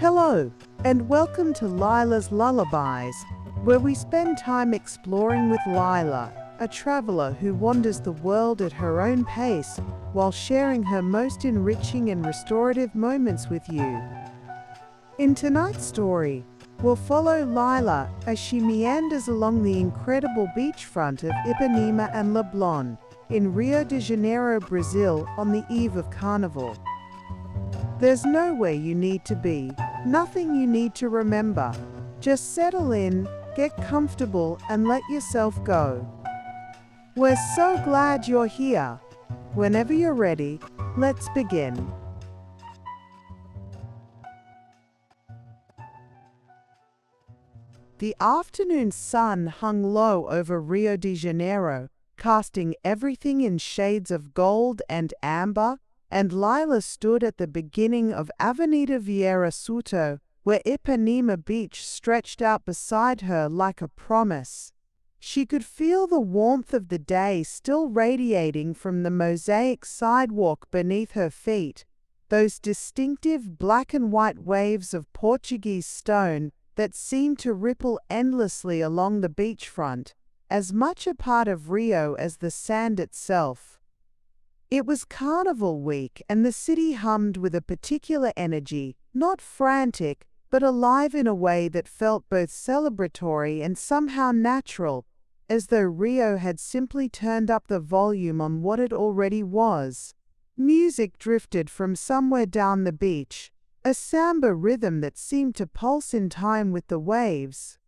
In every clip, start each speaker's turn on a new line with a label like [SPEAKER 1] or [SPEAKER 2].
[SPEAKER 1] Hello, and welcome to Lyla's Lullabies, where we spend time exploring with Lyla, a traveler who wanders the world at her own pace while sharing her most enriching and restorative moments with you. In tonight's story, we'll follow Lyla as she meanders along the incredible beachfront of Ipanema and Leblon in Rio de Janeiro, Brazil, on the eve of Carnival. There's nowhere you need to be, nothing you need to remember. Just settle in, get comfortable, and let yourself go. We're so glad you're here. Whenever you're ready, let's begin. The afternoon sun hung low over Rio de Janeiro, casting everything in shades of gold and amber, and Lyla stood at the beginning of Avenida Vieira Souto, where Ipanema Beach stretched out beside her like a promise. She could feel the warmth of the day still radiating from the mosaic sidewalk beneath her feet, those distinctive black and white waves of Portuguese stone that seemed to ripple endlessly along the beachfront, as much a part of Rio as the sand itself. It was Carnival week, and the city hummed with a particular energy, not frantic, but alive in a way that felt both celebratory and somehow natural, as though Rio had simply turned up the volume on what it already was. Music drifted from somewhere down the beach, a samba rhythm that seemed to pulse in time with the waves.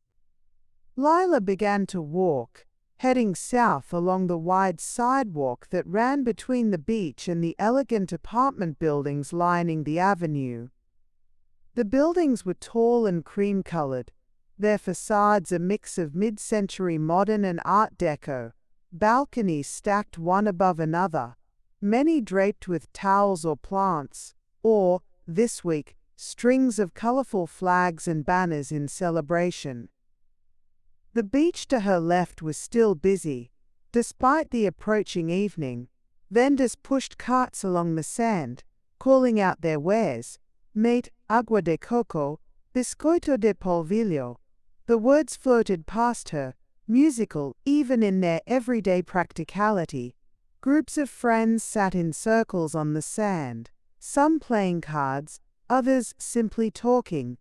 [SPEAKER 1] Lyla began to walk, heading south along the wide sidewalk that ran between the beach and the elegant apartment buildings lining the avenue. The buildings were tall and cream-colored, their facades a mix of mid-century modern and Art Deco, balconies stacked one above another, many draped with towels or plants, or, this week, strings of colorful flags and banners in celebration. The beach to her left was still busy. Despite the approaching evening, vendors pushed carts along the sand, calling out their wares: mate, agua de coco, biscoito de polvillo. The words floated past her, musical even in their everyday practicality. Groups of friends sat in circles on the sand, some playing cards, others simply talking,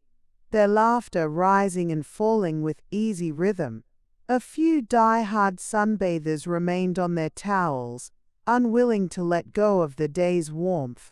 [SPEAKER 1] their laughter rising and falling with easy rhythm. A few die-hard sunbathers remained on their towels, unwilling to let go of the day's warmth.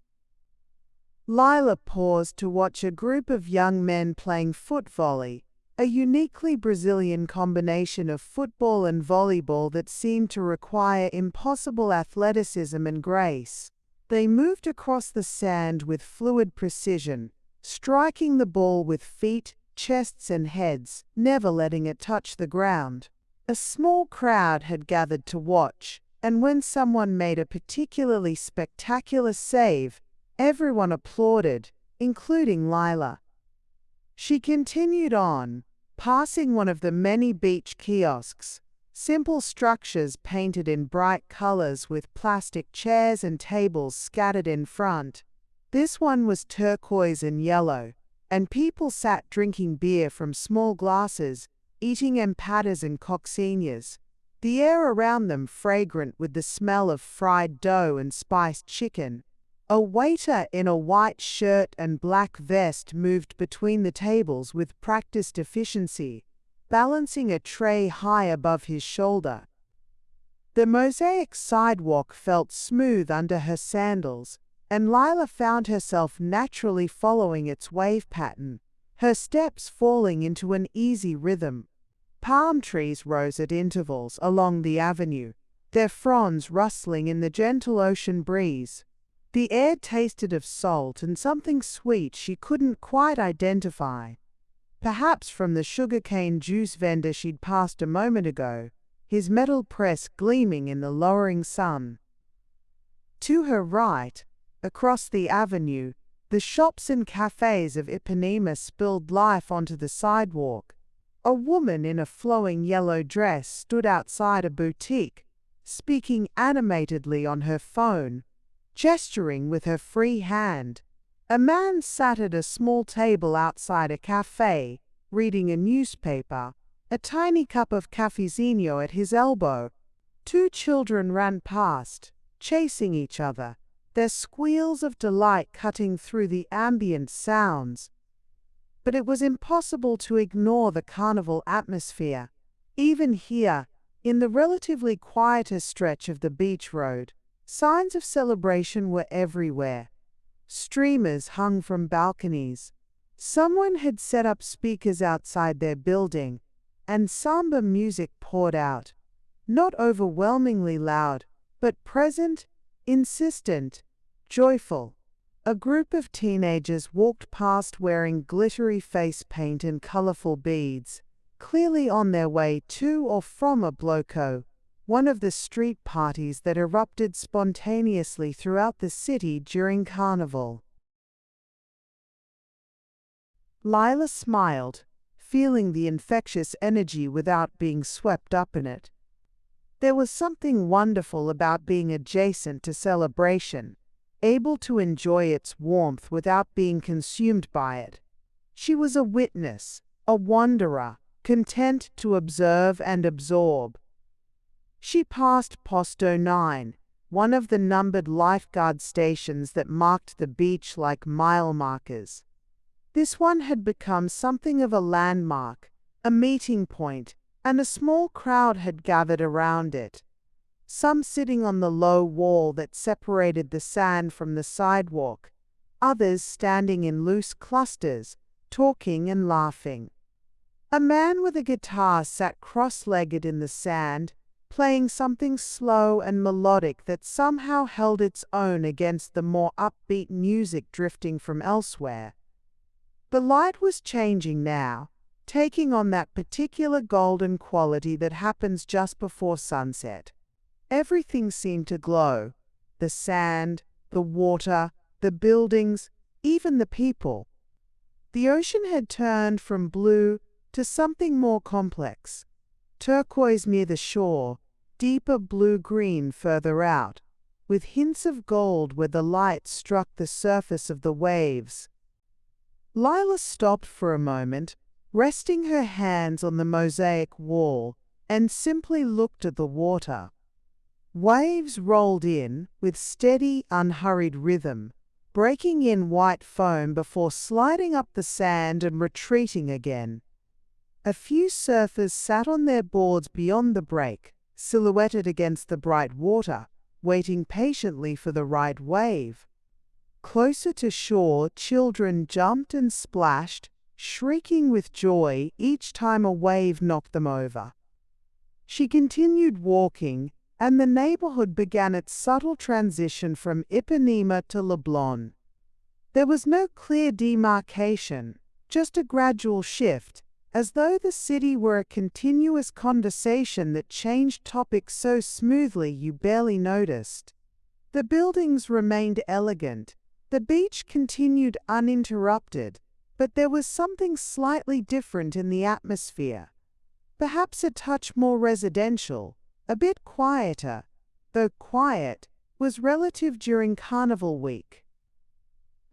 [SPEAKER 1] Lyla paused to watch a group of young men playing footvolley, a uniquely Brazilian combination of football and volleyball that seemed to require impossible athleticism and grace. They moved across the sand with fluid precision, striking the ball with feet, chests and heads, never letting it touch the ground. A small crowd had gathered to watch, and when someone made a particularly spectacular save, everyone applauded, including Lyla. She continued on, passing one of the many beach kiosks, simple structures painted in bright colors with plastic chairs and tables scattered in front. This one was turquoise and yellow, and people sat drinking beer from small glasses, eating empadas and coccinhas, the air around them fragrant with the smell of fried dough and spiced chicken. A waiter in a white shirt and black vest moved between the tables with practiced efficiency, balancing a tray high above his shoulder. The mosaic sidewalk felt smooth under her sandals, and Lyla found herself naturally following its wave pattern, her steps falling into an easy rhythm. Palm trees rose at intervals along the avenue, their fronds rustling in the gentle ocean breeze. The air tasted of salt and something sweet she couldn't quite identify. Perhaps from the sugarcane juice vendor she'd passed a moment ago, his metal press gleaming in the lowering sun. To her right, across the avenue, the shops and cafes of Ipanema spilled life onto the sidewalk. A woman in a flowing yellow dress stood outside a boutique, speaking animatedly on her phone, gesturing with her free hand. A man sat at a small table outside a cafe, reading a newspaper, a tiny cup of cafezinho at his elbow. Two children ran past, chasing each other, their squeals of delight cutting through the ambient sounds. But it was impossible to ignore the carnival atmosphere. Even here, in the relatively quieter stretch of the beach road, signs of celebration were everywhere. Streamers hung from balconies. Someone had set up speakers outside their building, and samba music poured out. Not overwhelmingly loud, but present, insistent, joyful. A group of teenagers walked past wearing glittery face paint and colorful beads, clearly on their way to or from a bloco, one of the street parties that erupted spontaneously throughout the city during Carnival. Lyla smiled, feeling the infectious energy without being swept up in it. There was something wonderful about being adjacent to celebration, able to enjoy its warmth without being consumed by it. She was a witness, a wanderer, content to observe and absorb. She passed Posto 9, one of the numbered lifeguard stations that marked the beach like mile markers. This one had become something of a landmark, a meeting point, and a small crowd had gathered around it. Some sitting on the low wall that separated the sand from the sidewalk, others standing in loose clusters, talking and laughing. A man with a guitar sat cross-legged in the sand, playing something slow and melodic that somehow held its own against the more upbeat music drifting from elsewhere. The light was changing now, taking on that particular golden quality that happens just before sunset. Everything seemed to glow: the sand, the water, the buildings, even the people. The ocean had turned from blue to something more complex. Turquoise near the shore, deeper blue-green further out, with hints of gold where the light struck the surface of the waves. Lyla stopped for a moment, resting her hands on the mosaic wall, and simply looked at the water. Waves rolled in with steady, unhurried rhythm, breaking in white foam before sliding up the sand and retreating again. A few surfers sat on their boards beyond the break, silhouetted against the bright water, waiting patiently for the right wave. Closer to shore, children jumped and splashed, shrieking with joy each time a wave knocked them over. She continued walking, and the neighborhood began its subtle transition from Ipanema to Leblon. There was no clear demarcation, just a gradual shift, as though the city were a continuous conversation that changed topics so smoothly you barely noticed. The buildings remained elegant, the beach continued uninterrupted, but there was something slightly different in the atmosphere. Perhaps a touch more residential, a bit quieter, though quiet was relative during Carnival week.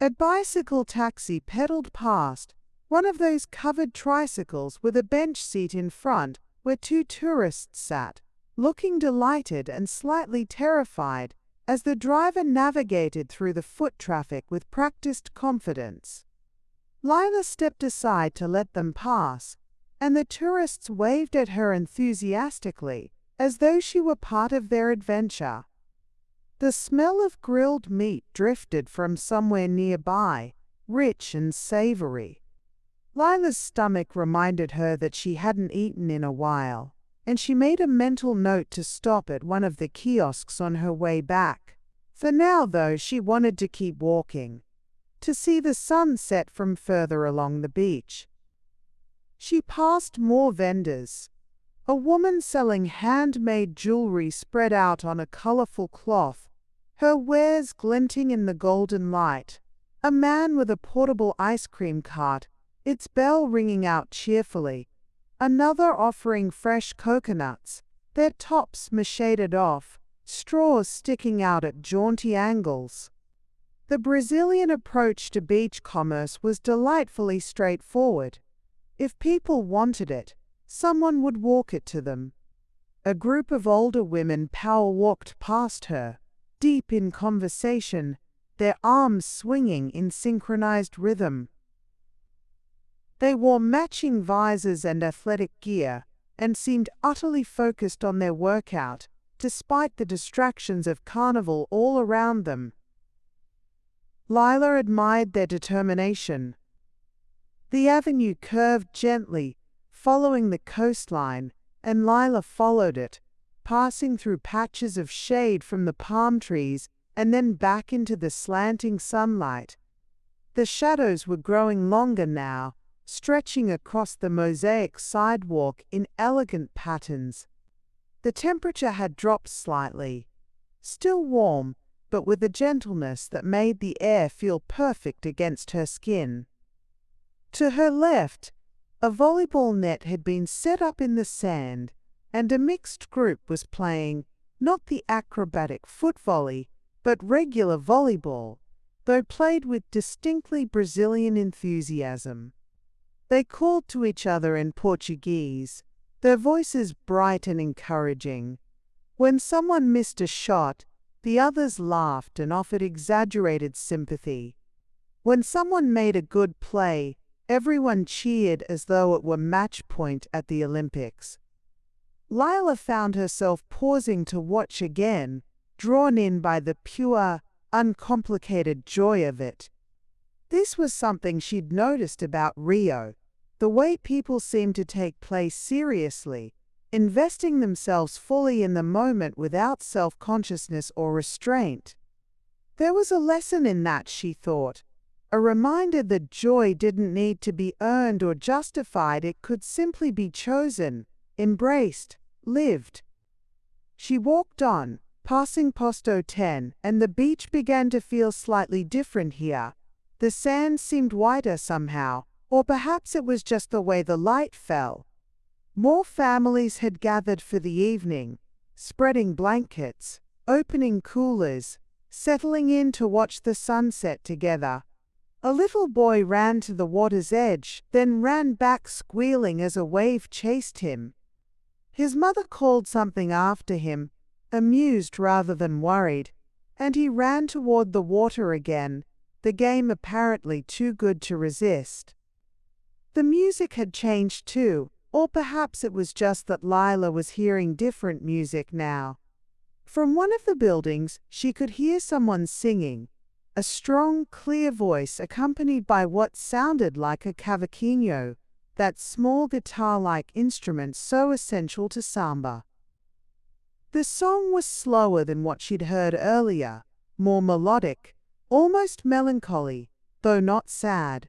[SPEAKER 1] A bicycle taxi pedaled past, one of those covered tricycles with a bench seat in front where two tourists sat, looking delighted and slightly terrified as the driver navigated through the foot traffic with practiced confidence. Lyla stepped aside to let them pass, and the tourists waved at her enthusiastically, as though she were part of their adventure. The smell of grilled meat drifted from somewhere nearby, rich and savory. Lyla's stomach reminded her that she hadn't eaten in a while, and she made a mental note to stop at one of the kiosks on her way back. For now, though, she wanted to keep walking, to see the sun set from further along the beach. She passed more vendors. A woman selling handmade jewelry spread out on a colorful cloth, her wares glinting in the golden light. A man with a portable ice cream cart, its bell ringing out cheerfully. Another offering fresh coconuts, their tops shaded off, straws sticking out at jaunty angles. The Brazilian approach to beach commerce was delightfully straightforward. If people wanted it, someone would walk it to them. A group of older women power-walked past her, deep in conversation, their arms swinging in synchronized rhythm. They wore matching visors and athletic gear, and seemed utterly focused on their workout, despite the distractions of Carnival all around them. Lyla admired their determination. The avenue curved gently, following the coastline, and Lyla followed it, passing through patches of shade from the palm trees and then back into the slanting sunlight. The shadows were growing longer now, stretching across the mosaic sidewalk in elegant patterns. The temperature had dropped slightly, still warm, but with a gentleness that made the air feel perfect against her skin. To her left, a volleyball net had been set up in the sand, and a mixed group was playing, not the acrobatic footvolley, but regular volleyball, though played with distinctly Brazilian enthusiasm. They called to each other in Portuguese, their voices bright and encouraging. When someone missed a shot, the others laughed and offered exaggerated sympathy. When someone made a good play, everyone cheered as though it were match point at the Olympics. Lyla found herself pausing to watch again, drawn in by the pure, uncomplicated joy of it. This was something she'd noticed about Rio, the way people seemed to take play seriously, investing themselves fully in the moment without self-consciousness or restraint. There was a lesson in that, she thought, a reminder that joy didn't need to be earned or justified, it could simply be chosen, embraced, lived. She walked on, passing Posto 10, and the beach began to feel slightly different here. The sand seemed whiter somehow, or perhaps it was just the way the light fell. More families had gathered for the evening, spreading blankets, opening coolers, settling in to watch the sunset together. A little boy ran to the water's edge, then ran back squealing as a wave chased him. His mother called something after him, amused rather than worried, and he ran toward the water again, the game apparently too good to resist. The music had changed too, or perhaps it was just that Lyla was hearing different music now. From one of the buildings, she could hear someone singing, a strong, clear voice accompanied by what sounded like a cavaquinho, that small guitar-like instrument so essential to samba. The song was slower than what she'd heard earlier, more melodic, almost melancholy, though not sad.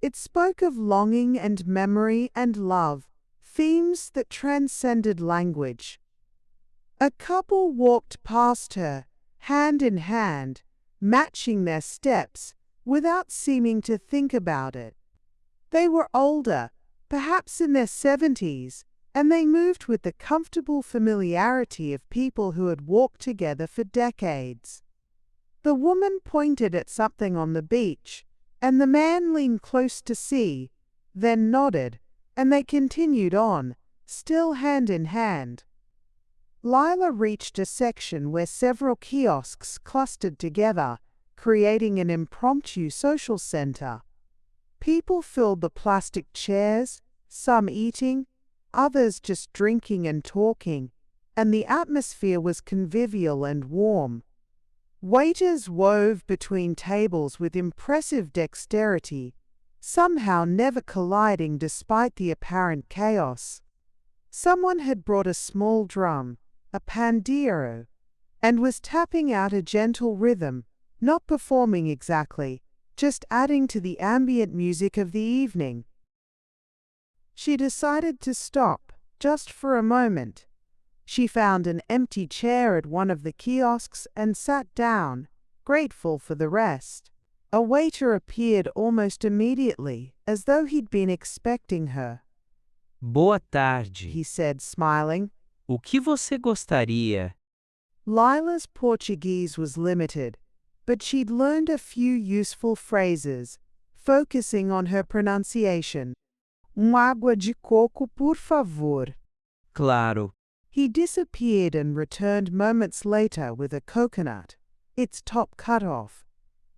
[SPEAKER 1] It spoke of longing and memory and love, themes that transcended language. A couple walked past her, hand in hand, matching their steps, without seeming to think about it. They were older, perhaps in their 70s, and they moved with the comfortable familiarity of people who had walked together for decades. The woman pointed at something on the beach, and the man leaned close to see, then nodded, and they continued on, still hand in hand. Lyla reached a section where several kiosks clustered together, creating an impromptu social center. People filled the plastic chairs, some eating, others just drinking and talking, and the atmosphere was convivial and warm. Waiters wove between tables with impressive dexterity, somehow never colliding despite the apparent chaos. Someone had brought a small drum, a pandeiro, and was tapping out a gentle rhythm, not performing exactly, just adding to the ambient music of the evening. She decided to stop, just for a moment. She found an empty chair at one of the kiosks and sat down, grateful for the rest. A waiter appeared almost immediately, as though he'd been expecting her.
[SPEAKER 2] Boa tarde.
[SPEAKER 1] He said, smiling.
[SPEAKER 2] O que você gostaria?
[SPEAKER 1] Lyla's Portuguese was limited. but she'd learned a few useful phrases, focusing on her pronunciation. Água de coco, por favor.
[SPEAKER 2] Claro.
[SPEAKER 1] He disappeared and returned moments later with a coconut, its top cut off,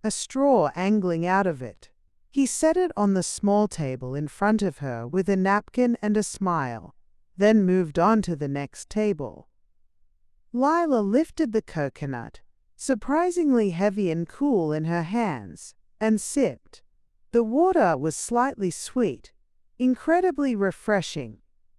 [SPEAKER 1] a straw angling out of it. He set it on the small table in front of her with a napkin and a smile, then moved on to the next table. Lyla lifted the coconut, surprisingly heavy and cool in her hands, and sipped. The water was slightly sweet, incredibly refreshing,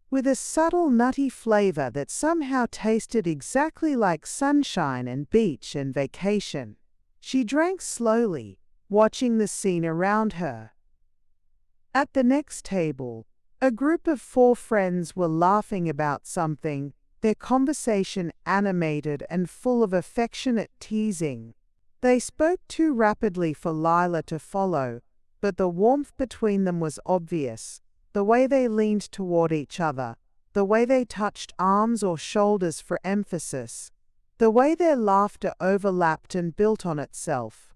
[SPEAKER 1] with a subtle nutty flavor that somehow tasted exactly like sunshine and beach and vacation. She drank slowly, watching the scene around her. At the next table, a group of 4 friends were laughing about something, their conversation animated and full of affectionate teasing. They spoke too rapidly for Lyla to follow, but the warmth between them was obvious. The way they leaned toward each other, the way they touched arms or shoulders for emphasis, the way their laughter overlapped and built on itself.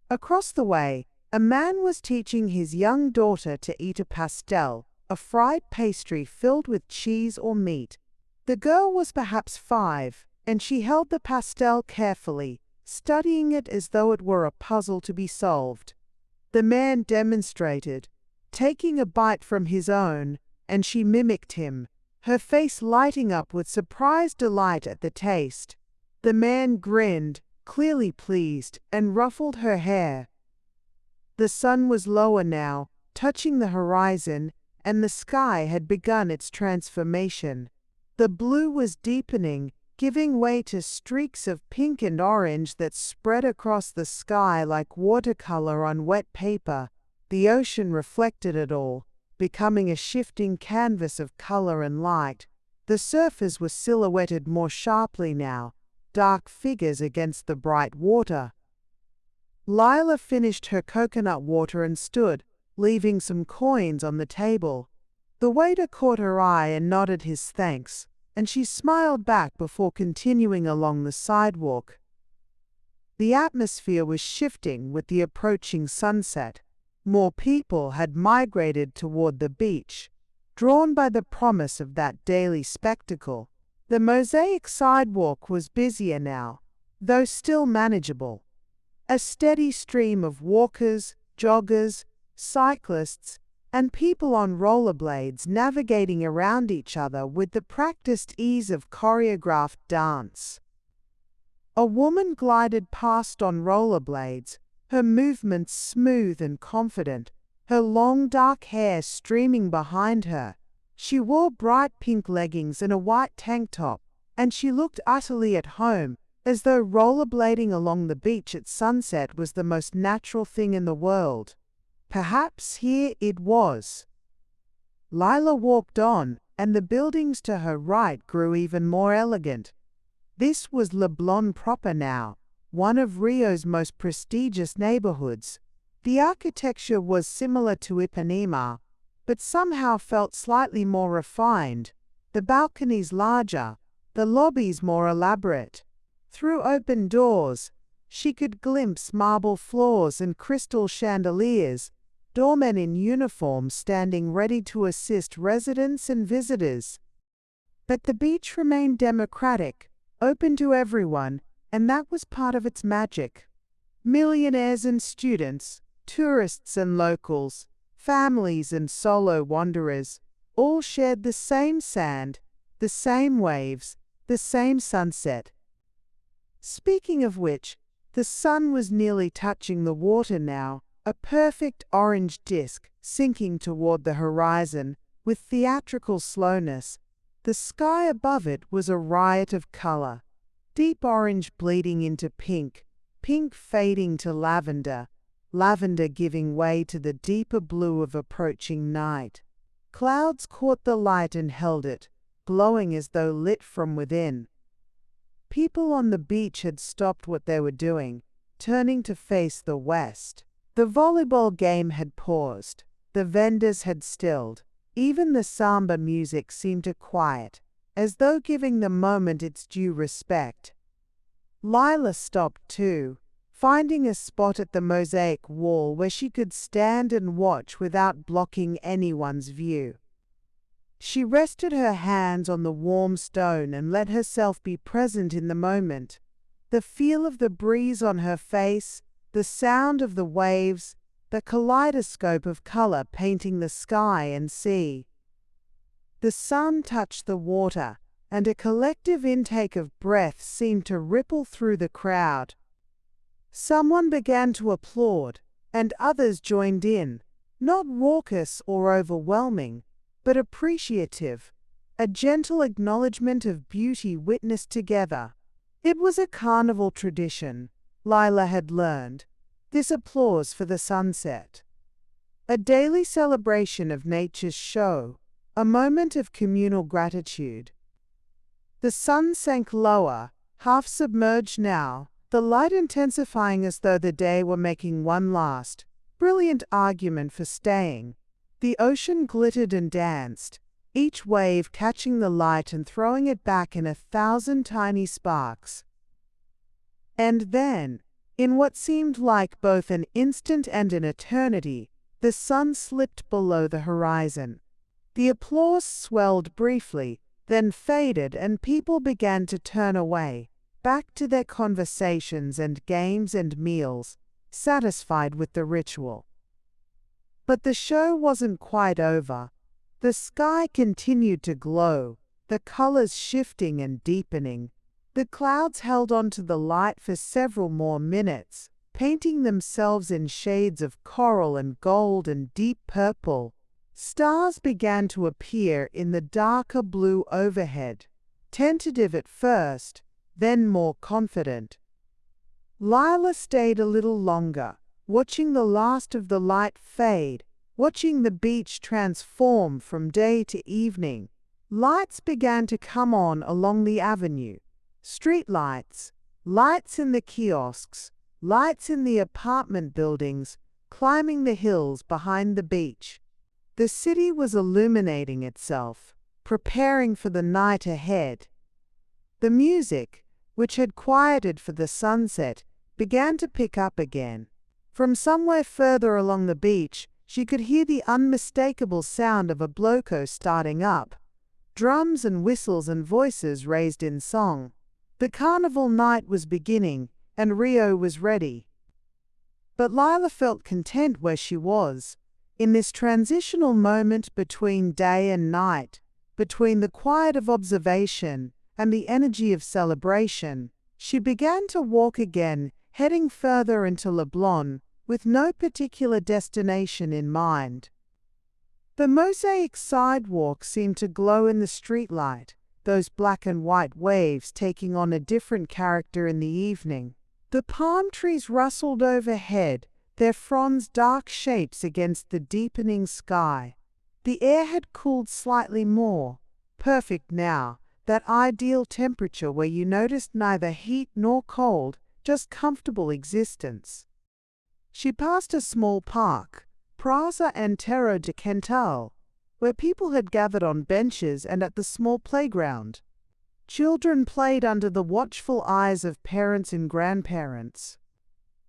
[SPEAKER 1] Across the way, a man was teaching his young daughter to eat a pastel, a fried pastry filled with cheese or meat. The girl was perhaps 5, and she held the pastel carefully, studying it as though it were a puzzle to be solved. The man demonstrated, taking a bite from his own, and she mimicked him, her face lighting up with surprised delight at the taste. The man grinned, clearly pleased, and ruffled her hair. The sun was lower now, touching the horizon, and the sky had begun its transformation. The blue was deepening, giving way to streaks of pink and orange that spread across the sky like watercolor on wet paper. The ocean reflected it all, becoming a shifting canvas of color and light. The surfers were silhouetted more sharply now, dark figures against the bright water. Lyla finished her coconut water and stood, leaving some coins on the table. The waiter caught her eye and nodded his thanks, and she smiled back before continuing along the sidewalk. The atmosphere was shifting with the approaching sunset. More people had migrated toward the beach, drawn by the promise of that daily spectacle. The mosaic sidewalk was busier now, though still manageable. A steady stream of walkers, joggers, cyclists, and people on rollerblades navigating around each other with the practiced ease of choreographed dance. A woman glided past on rollerblades, her movements smooth and confident, her long dark hair streaming behind her. She wore bright pink leggings and a white tank top, and she looked utterly at home, as though rollerblading along the beach at sunset was the most natural thing in the world. Perhaps here it was. Lyla walked on, and the buildings to her right grew even more elegant. This was Leblon proper now, one of Rio's most prestigious neighborhoods. The architecture was similar to Ipanema, but somehow felt slightly more refined, the balconies larger, the lobbies more elaborate. Through open doors, she could glimpse marble floors and crystal chandeliers, doormen in uniform standing ready to assist residents and visitors. But the beach remained democratic, open to everyone, and that was part of its magic. Millionaires and students, tourists and locals, families and solo wanderers, all shared the same sand, the same waves, the same sunset. Speaking of which, the sun was nearly touching the water now, a perfect orange disk sinking toward the horizon with theatrical slowness. The sky above it was a riot of color, deep orange bleeding into pink, pink fading to lavender, lavender giving way to the deeper blue of approaching night. Clouds caught the light and held it, glowing as though lit from within. People on the beach had stopped what they were doing, turning to face the west. The volleyball game had paused. The vendors had stilled. Even the samba music seemed to quiet, as though giving the moment its due respect. Lyla stopped too, finding a spot at the mosaic wall where she could stand and watch without blocking anyone's view. She rested her hands on the warm stone and let herself be present in the moment. The feel of the breeze on her face, the sound of the waves, the kaleidoscope of color painting the sky and sea. The sun touched the water, and a collective intake of breath seemed to ripple through the crowd. Someone began to applaud, and others joined in, not raucous or overwhelming, but appreciative, a gentle acknowledgement of beauty witnessed together. It was a carnival tradition, Lyla had learned, this applause for the sunset. A daily celebration of nature's show, a moment of communal gratitude. The sun sank lower, half submerged now, the light intensifying as though the day were making one last, brilliant argument for staying. The ocean glittered and danced, each wave catching the light and throwing it back in 1,000 tiny sparks. And then, in what seemed like both an instant and an eternity, the sun slipped below the horizon. The applause swelled briefly, then faded, and people began to turn away, back to their conversations and games and meals, satisfied with the ritual. But the show wasn't quite over. The sky continued to glow, the colors shifting and deepening. The clouds held on to the light for several more minutes, painting themselves in shades of coral and gold and deep purple. Stars began to appear in the darker blue overhead, tentative at first, then more confident. Lyla stayed a little longer, watching the last of the light fade, watching the beach transform from day to evening. Lights began to come on along the avenue. Street lights, lights in the kiosks, lights in the apartment buildings, climbing the hills behind the beach. The city was illuminating itself, preparing for the night ahead. The music, which had quieted for the sunset, began to pick up again. From somewhere further along the beach, she could hear the unmistakable sound of a bloco starting up, drums and whistles and voices raised in song. The carnival night was beginning, and Rio was ready. But Lyla felt content where she was, in this transitional moment between day and night, between the quiet of observation and the energy of celebration. She began to walk again, heading further into Leblon, with no particular destination in mind. The mosaic sidewalk seemed to glow in the streetlight, those black and white waves taking on a different character in the evening. The palm trees rustled overhead, their fronds dark shapes against the deepening sky. The air had cooled slightly more, perfect now, that ideal temperature where you noticed neither heat nor cold, just comfortable existence. She passed a small park, Praza Antero de Quental, where people had gathered on benches and at the small playground. Children played under the watchful eyes of parents and grandparents.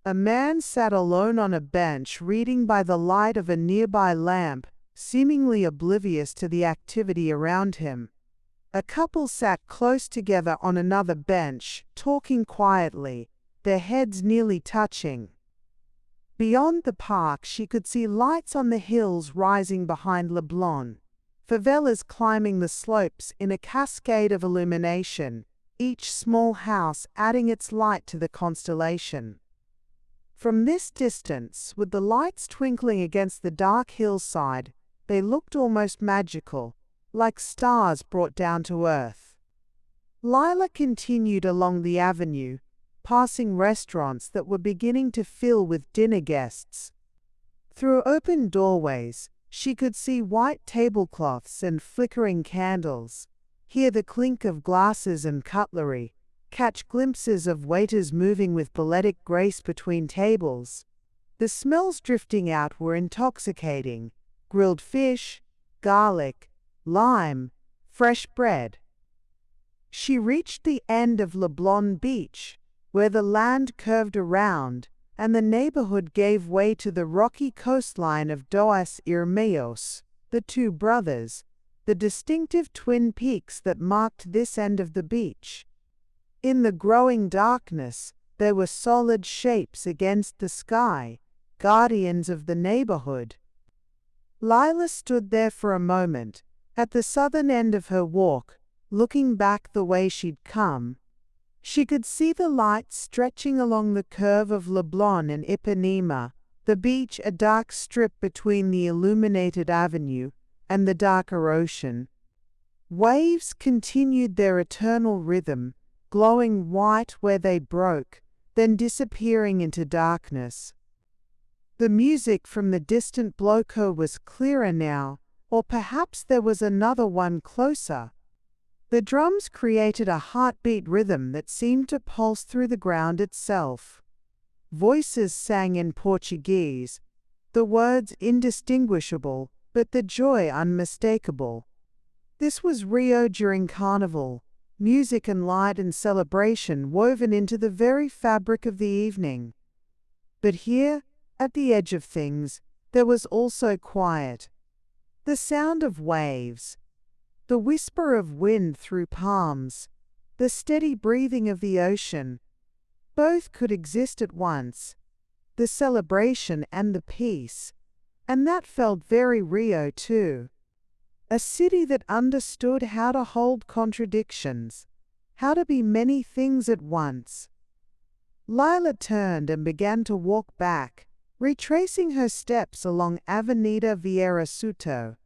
[SPEAKER 1] A man sat alone on a bench reading by the light of a nearby lamp, seemingly oblivious to the activity around him. A couple sat close together on another bench, talking quietly, their heads nearly touching. Beyond the park she could see lights on the hills rising behind Leblon, favelas climbing the slopes in a cascade of illumination, each small house adding its light to the constellation. From this distance, with the lights twinkling against the dark hillside, they looked almost magical, like stars brought down to earth. Lyla continued along the avenue, passing restaurants that were beginning to fill with dinner guests. Through open doorways, she could see white tablecloths and flickering candles, hear the clink of glasses and cutlery, catch glimpses of waiters moving with balletic grace between tables. The smells drifting out were intoxicating: grilled fish, garlic, lime, fresh bread. She reached the end of Leblon Beach, where the land curved around, and the neighborhood gave way to the rocky coastline of Dois Irmãos, the two brothers, the distinctive twin peaks that marked this end of the beach. In the growing darkness, there were solid shapes against the sky, guardians of the neighborhood. Lyla stood there for a moment, at the southern end of her walk, looking back the way she'd come. She could see the lights stretching along the curve of Leblon and Ipanema, the beach a dark strip between the illuminated avenue and the darker ocean. Waves continued their eternal rhythm, glowing white where they broke, then disappearing into darkness. The music from the distant bloco was clearer now, or perhaps there was another one closer. The drums created a heartbeat rhythm that seemed to pulse through the ground itself. Voices sang in Portuguese, the words indistinguishable, but the joy unmistakable. This was Rio during Carnival, music and light and celebration woven into the very fabric of the evening. But here, at the edge of things, there was also quiet. The sound of waves, the whisper of wind through palms, the steady breathing of the ocean. Both could exist at once, the celebration and the peace. And that felt very Rio too. A city that understood how to hold contradictions, how to be many things at once. Lyla turned and began to walk back, retracing her steps along Avenida Vieira Souto.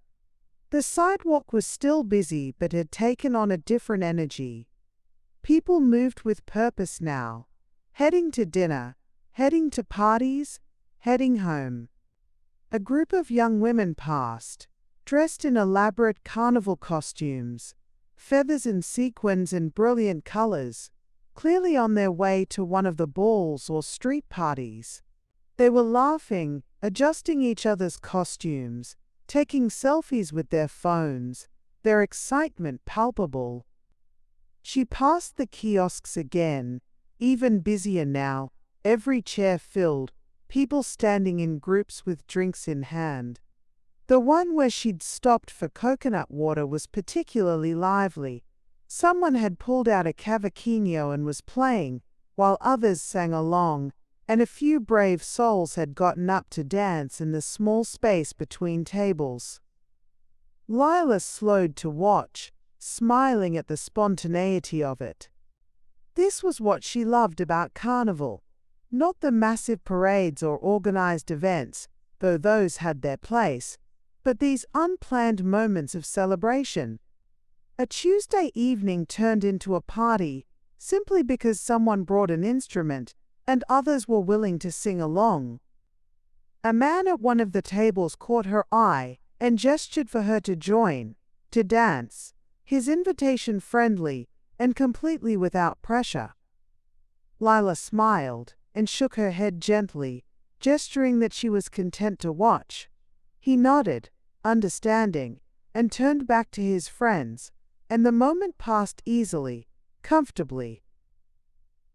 [SPEAKER 1] The sidewalk was still busy but had taken on a different energy. People moved with purpose now, heading to dinner, heading to parties, heading home. A group of young women passed, dressed in elaborate carnival costumes, feathers and sequins in brilliant colors, clearly on their way to one of the balls or street parties. They were laughing, adjusting each other's costumes, taking selfies with their phones, their excitement palpable. She passed the kiosks again, even busier now, every chair filled, people standing in groups with drinks in hand. The one where she'd stopped for coconut water was particularly lively. Someone had pulled out a cavaquinho and was playing, while others sang along, and a few brave souls had gotten up to dance in the small space between tables. Lyla slowed to watch, smiling at the spontaneity of it. This was what she loved about Carnival. Not the massive parades or organized events, though those had their place, but these unplanned moments of celebration. A Tuesday evening turned into a party, simply because someone brought an instrument, and others were willing to sing along. A man at one of the tables caught her eye, and gestured for her to join, to dance, his invitation friendly, and completely without pressure. Lyla smiled, and shook her head gently, gesturing that she was content to watch. He nodded, understanding, and turned back to his friends, and the moment passed easily, comfortably.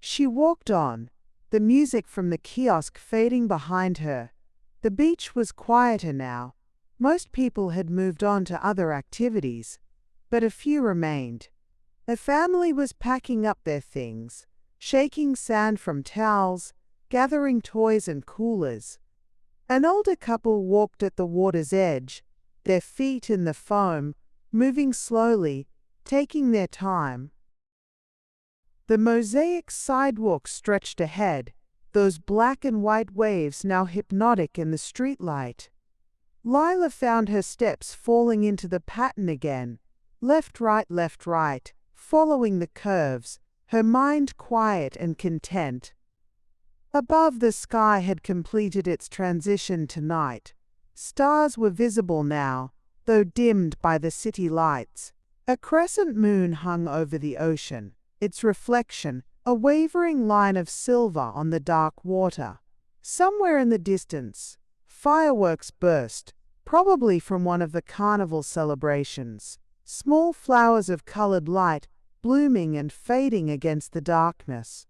[SPEAKER 1] She walked on, the music from the kiosk fading behind her. The beach was quieter now. Most people had moved on to other activities, but a few remained. A family was packing up their things, shaking sand from towels, gathering toys and coolers. An older couple walked at the water's edge, their feet in the foam, moving slowly, taking their time. The mosaic sidewalk stretched ahead, those black and white waves now hypnotic in the streetlight. Lyla found her steps falling into the pattern again, left, right, following the curves, her mind quiet and content. Above, the sky had completed its transition to night. Stars were visible now, though dimmed by the city lights. A crescent moon hung over the ocean, its reflection a wavering line of silver on the dark water. Somewhere in the distance, fireworks burst, probably from one of the carnival celebrations, small flowers of colored light blooming and fading against the darkness.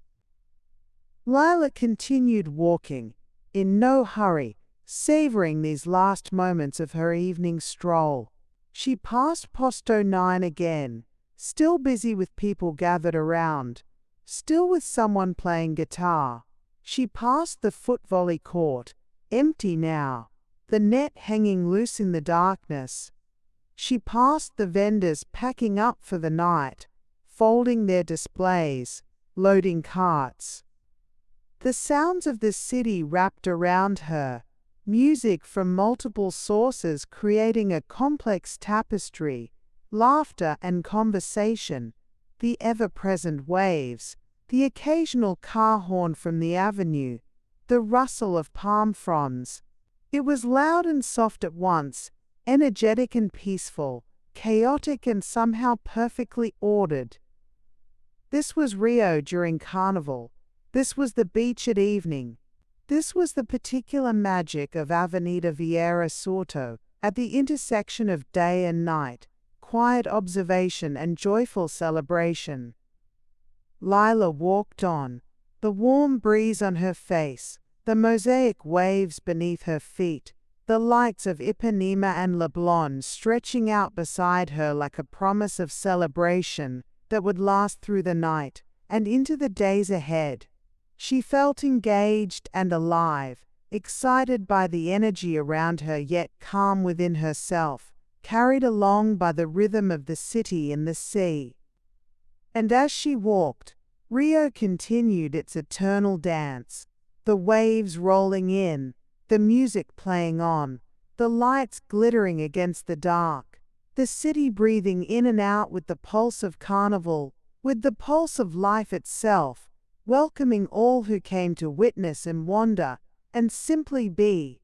[SPEAKER 1] Lyla continued walking, in no hurry, savoring these last moments of her evening stroll. She passed Posto 9 again, still busy with people gathered around, still with someone playing guitar. She passed the footvolley court, empty now, the net hanging loose in the darkness. She passed the vendors packing up for the night, folding their displays, loading carts. The sounds of the city wrapped around her, music from multiple sources creating a complex tapestry, laughter and conversation, the ever-present waves, the occasional car horn from the avenue, the rustle of palm fronds. It was loud and soft at once, energetic and peaceful, chaotic and somehow perfectly ordered. This was Rio during Carnival. This was the beach at evening. This was the particular magic of Avenida Vieira Souto, at the intersection of day and night, quiet observation and joyful celebration. Lyla walked on, the warm breeze on her face, the mosaic waves beneath her feet, the lights of Ipanema and Leblon stretching out beside her like a promise of celebration that would last through the night and into the days ahead. She felt engaged and alive, excited by the energy around her yet calm within herself, carried along by the rhythm of the city and the sea. And as she walked, Rio continued its eternal dance, the waves rolling in, the music playing on, the lights glittering against the dark, the city breathing in and out with the pulse of Carnival, with the pulse of life itself, welcoming all who came to witness and wander, and simply be.